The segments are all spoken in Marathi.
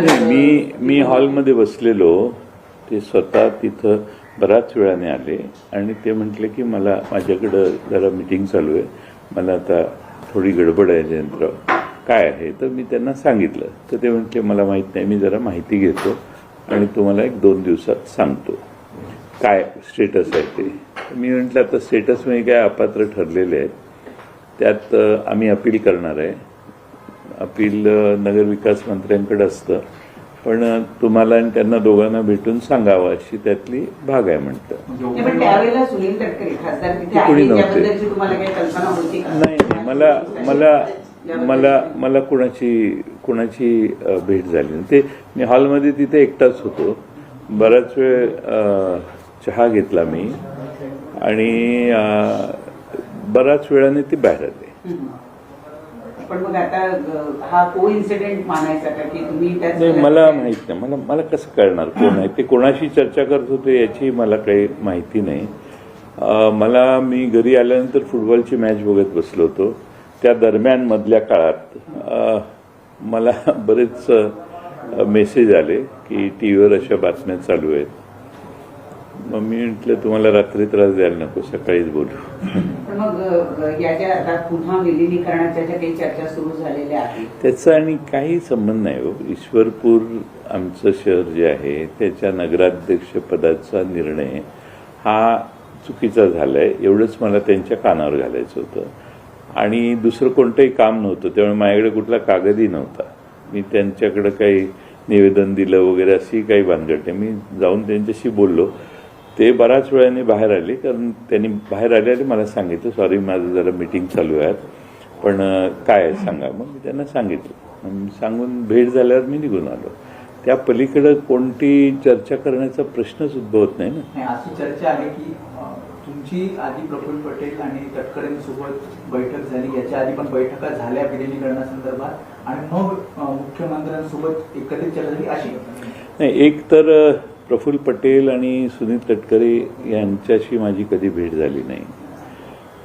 मी हॉलमध्ये बसलेलो, ते स्वतः तिथं बराच वेळाने आले आणि ते म्हटले की मला माझ्याकडं जरा मीटिंग चालू आहे, मला आता थोडी गडबड आहे जयंतराव, काय आहे. तर मी त्यांना सांगितलं. तर ते म्हटले मला माहीत नाही, मी जरा माहिती घेतो आणि तुम्हाला 1-2 दिवसात सांगतो काय स्टेटस आहे ते. मी म्हटलं आता स्टेटसमध्ये काय अपात्र ठरलेले आहेत, त्यात आम्ही अपील करणार आहे. अपील नगरविकास मंत्र्यांकडे असतं, पण तुम्हाला आणि त्यांना दोघांना भेटून सांगावं अशी त्यातली भाग आहे म्हणतं. कोणी नव्हते. नाही, मला कुणाची भेट झाली नाही. ते मी हॉलमध्ये तिथे एकटाच होतो. बराच वेळ चहा घेतला मी आणि बराच वेळाने ती बाहेर आले. पण मग आता हा कोइन्सिडेंट मानायचा का की तुम्ही नाही, मला माहित नाही. मला कसं कळणार कोण आहे ते, कोणाशी चर्चा करत होते याची मला काही माहिती नाही. मी घरी आल्यानंतर फुटबॉलची मॅच बघत बसलो होतो. त्या दरम्यान मधल्या काळात मला बरेच मेसेज आले की टीव्हीवर अशा बातम्या चालू आहेत. मग मी म्हटलं तुम्हाला रात्री त्रास द्यायला नको, सकाळीच बोलू. मग याच्या आता पुन्हा विलिनीकरणाच्या ज्या काही चर्चा सुरू झालेल्या आहेत त्याचा आणि काही संबंध नाही हो. ईश्वरपूर आमचं शहर जे आहे त्याच्या नगराध्यक्ष पदाचा निर्णय हा चुकीचा झालाय, एवढंच मला त्यांच्या कानावर घालायचं होतं. आणि दुसरं कोणतंही काम नव्हतं, त्यामुळे माझ्याकडे कुठला कागदही नव्हता. मी त्यांच्याकडे काही निवेदन दिलं वगैरे अशी काही भानगड नाही. मी जाऊन त्यांच्याशी बोललो. ते बऱ्याच वेळाने बाहेर आले, कारण त्यांनी बाहेर आले मला सांगितलं सॉरी माझं जरा मीटिंग चालू आहे, पण काय आहे सांगा. मग मी त्यांना सांगितलं. सांगून भेट झाल्यावर मी निघून आलो. त्या पलीकडे कोणती चर्चा करण्याचा प्रश्नच उद्भवत नाही ना. अशी चर्चा आहे की तुमची आधी प्रफुल्ल पटेल आणि तटकरेंसोबत बैठक झाली, याच्या आधी पण बैठका झाल्या विलिनीकरणासंदर्भात, आणि मग मुख्यमंत्र्यांसोबत एकत्रित चर्चा झाली अशी नाही. एक तर प्रफुल्ल पटेल आणि सुनील तटकरे यांच्याशी माझी कधी भेट झाली नाही.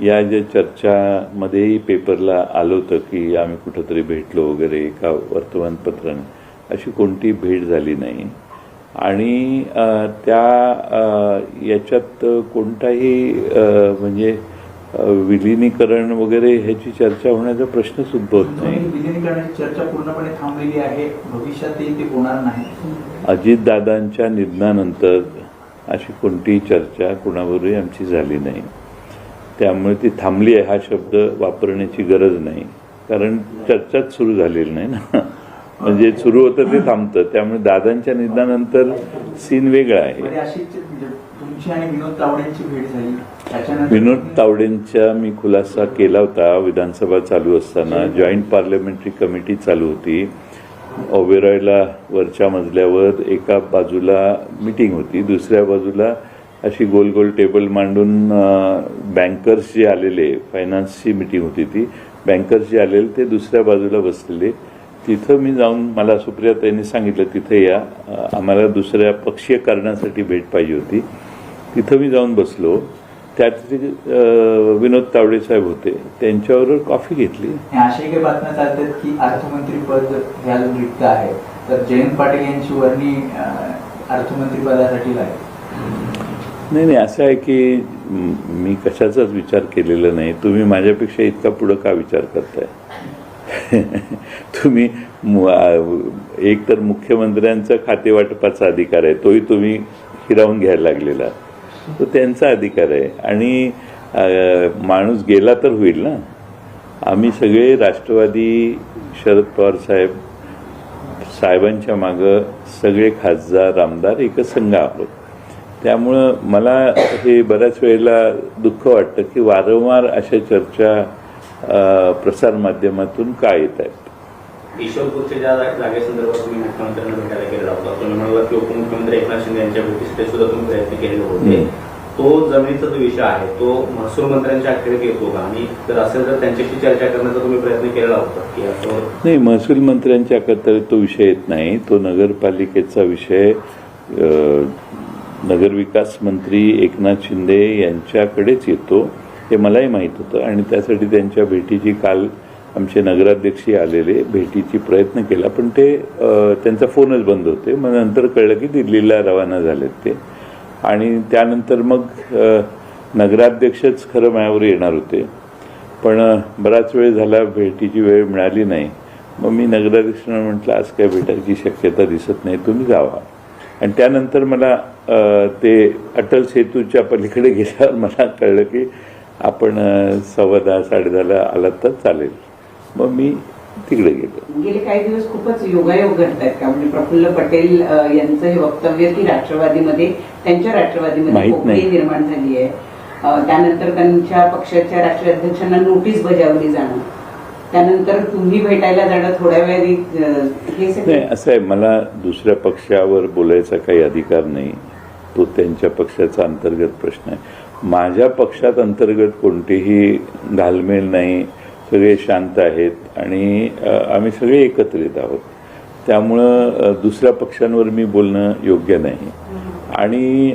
या ज्या चर्चामध्येही पेपरला आलं होतं की आम्ही कुठंतरी भेटलो वगैरे एका वर्तमानपत्राने, अशी कोणती भेट झाली नाही. आणि याच्यात कोणताही म्हणजे विलिनीकरण वगैरे ह्याची चर्चा होण्याचा प्रश्नच उद्भवत नाही. विलिनीकरणाची चर्चा पूर्णपणे थांबलेली आहे, भविष्यातही ते होणार नाही. अजितदादांच्या निधनानंतर अशी कोणतीही चर्चा कुणाबरोबरही आमची झाली नाही. त्यामुळे ती थांबली आहे हा शब्द वापरण्याची गरज नाही, कारण चर्चाच सुरू झालेली नाही ना. म्हणजे सुरू होतं ते थांबतं. त्यामुळे दादांच्या निधनानंतर सीन वेगळा आहे. तुमची आणि विनोद तावडेंची भेट झाली. विनोद तावडेंचा मी खुलासा केला होता विधानसभा चालू असताना. जॉईंट पार्लमेंटरी कमिटी चालू होती. ओबेरॉयला वरच्या मजल्यावर एका बाजूला मीटिंग होती, दुसऱ्या बाजूला अशी गोल गोल टेबल मांडून बँकर्स जे आलेले, फायनान्सची मीटिंग होती ती, बँकर्स जे आलेले ते दुसऱ्या बाजूला बसलेले. तिथं मी जाऊन, मला सुप्रियाताईंनी सांगितलं तिथे या, आम्हाला दुसऱ्या पक्षीय कारणासाठी भेट पाहिजे होती. तिथं मी जाऊन बसलो. त्यात विनोद तावडे साहेब होते, त्यांच्याबरोबर कॉफी घेतली. अशाही काही बातम्या चालतात की अर्थमंत्री पद हे अजून रिक्त आहे, तर जयंत पाटील यांची वर्णी अर्थमंत्री पदासाठी लागेल. नाही, असं आहे की मी कशाचाच विचार केलेला नाही. तुम्ही माझ्यापेक्षा इतका पुढं का विचार करताय? तुम्ही एक तर मुख्यमंत्र्यांचा खातेवाटपाचा अधिकार आहे, तोही तुम्ही हिरावून घ्यायला लागलेला, तो त्यांचा अधिकार आहे. आणि माणूस गेला तर होईल ना. आम्ही सगळे राष्ट्रवादी, शरद पवार साहेबांच्या मागं सगळे खासदार आमदार एकच संघ आहोत. त्यामुळं मला हे बऱ्याच वेळेला दुःख वाटतं की वारंवार अशा चर्चा प्रसारमाध्यमातून का येत आहेत. ईश्वरपूरच्या ज्या जागेसंदर्भात तुम्ही मुख्यमंत्र्यांना भेटायला गेलेला होता, तुम्ही म्हणाला की उपमुख्यमंत्री एकनाथ शिंदे यांच्या भेटीसाठी सुद्धा तुम्ही प्रयत्न केलेले होते. तो जमिनीचा जो विषय आहे तो महसूल मंत्र्यांच्या अखेरीत येतो का, आणि जर असेल तर त्यांच्याशी चर्चा करण्याचा तुम्ही प्रयत्न केलेला होता की असं? नाही, महसूल मंत्र्यांच्या अखेरीत तो विषय येत नाही. तो नगरपालिकेचा विषय नगरविकास मंत्री एकनाथ शिंदे यांच्याकडेच येतो, हे मलाही माहीत होतं. आणि त्यासाठी त्यांच्या भेटीची काल आमचे नगराध्यक्षही आलेले, भेटीची प्रयत्न केला, पण ते त्यांचा फोनच बंद होते. मग नंतर कळलं की दिल्लीला रवाना झालेत ते. आणि त्यानंतर मग नगराध्यक्षच खरं माझ्यावर येणार होते, पण बराच वेळ झाला, भेटीची वेळ मिळाली नाही. मग मी नगराध्यक्षांना म्हटलं आज काय भेटायची शक्यता दिसत नाही, तुम्ही जावा. आणि त्यानंतर मला ते अटल सेतूच्या पलीकडे गेल्यावर मला कळलं की आपण 10:15 10:30 आलात तर चालेल. मग मी तिकडे गेलो. गेले काही दिवस खूपच योगायोग घडत आहेत का? म्हणजे प्रफुल्ल पटेल यांचं हे वक्तव्य की राष्ट्रवादीमध्ये, त्यांच्या राष्ट्रवादीमध्ये माहित नाही. पोकळी निर्माण झाली आहे. त्यानंतर त्यांच्या पक्षाच्या राष्ट्रीय अध्यक्षांना नोटीस बजावली जाणं, त्यानंतर तुम्ही भेटायला जाणं, थोड्या वेळाने हे सगळं. नाही, असं आहे, मला दुसऱ्या पक्षावर बोलायचा काही अधिकार नाही. तो त्यांच्या पक्षाचा अंतर्गत प्रश्न आहे. माझ्या पक्षात अंतर्गत कोणतीही घालमेल नाही, सगळे शांत आहेत आणि आम्ही सगळे एकत्रित आहोत. त्यामुळं दुसऱ्या पक्षांवर मी बोलणं योग्य नाही. आणि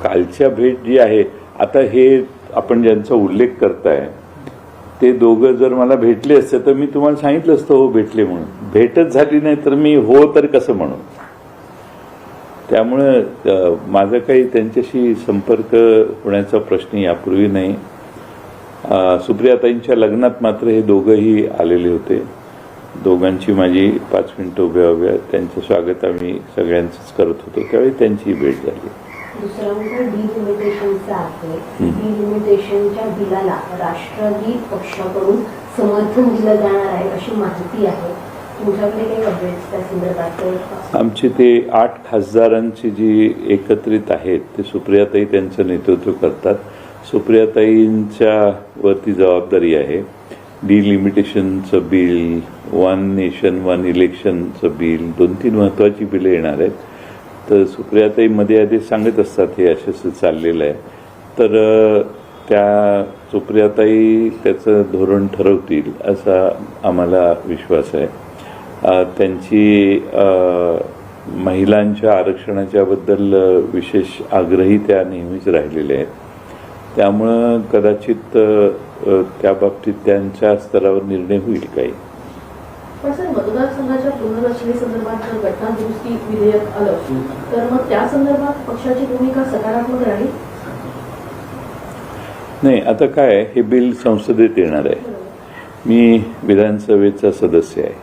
कालच्या भेट जी आहे, आता हे आपण ज्यांचा उल्लेख करताय ते दोघं जर मला भेटले असते तर मी तुम्हाला सांगितलं असतं हो भेटले म्हणून. भेटच झाली नाही तर मी हो तर कसं म्हणू. त्यामुळं माझा काही त्यांच्याशी संपर्क होण्याचा प्रश्न यापूर्वी नाही. सुप्रियाताईंच्या लग्नात मात्र हे दोघंही आलेले होते. दोघांची माझी 5 मिनिटं उभ्या त्यांचं स्वागत आम्ही सगळ्यांचंच करत होतो, त्यावेळी त्यांची भेट झाली. दुसरा मुद्दा डिलिमिटेशनचा आहे. डिलिमिटेशनच्या बिलाला राष्ट्रवादी पक्षाकडून समर्थन दिलं जाणार आहे अशी माहिती आहे. तुमच्याकडे काही अपडेट्स त्या संदर्भात? आमचे ते 8 खासदारांची जी एकत्रित आहेत ते सुप्रियाताई त्यांचं नेतृत्व करतात. सुप्रियाताईंच्या वरती जबाबदारी आहे. डिलिमिटेशनचं बिल, 1 नेशन 1 इलेक्शनचं बिल, 2-3 महत्त्वाची बिलं येणार आहेत. तर सुप्रियाताई मध्ये आधी सांगत असतात हे असं चाललेलं आहे. तर त्या सुप्रियाताई त्याचं धोरण ठरवतील असा आम्हाला विश्वास आहे. त्यांची महिलांच्या आरक्षणाच्याबद्दल विशेष आग्रही त्या नेहमीच राहिलेल्या आहेत. त्यामुळं कदाचित त्या बाबतीत त्यांच्या स्तरावर निर्णय होईल काही. पण सर, मतदारसंघाच्या पुनर्रचनेसंदर्भात जर घटना दुरुस्ती विधेयक आलं तर मग त्या संदर्भात पक्षाची भूमिका सकारात्मक राहील? नाही, आता काय हे बिल संसदेत येणार आहे. मी विधानसभेचा सदस्य आहे,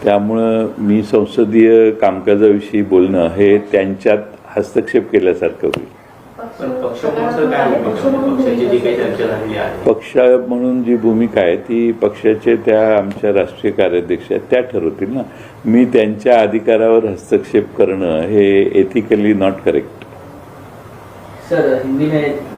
त्यामुळं मी संसदीय कामकाजाविषयी बोलणं हे त्यांच्यात हस्तक्षेप केल्यासारखं होईल. पक्ष पक्षाची जी काही चर्चा झाली आहे, पक्ष म्हणून जी भूमिका आहे ती पक्षाचे त्या आमच्या राष्ट्रीय कार्याध्यक्ष आहेत त्या ठरवतील ना. मी त्यांच्या अधिकारावर हस्तक्षेप करणं हे ethically not correct. Sir, Hindi में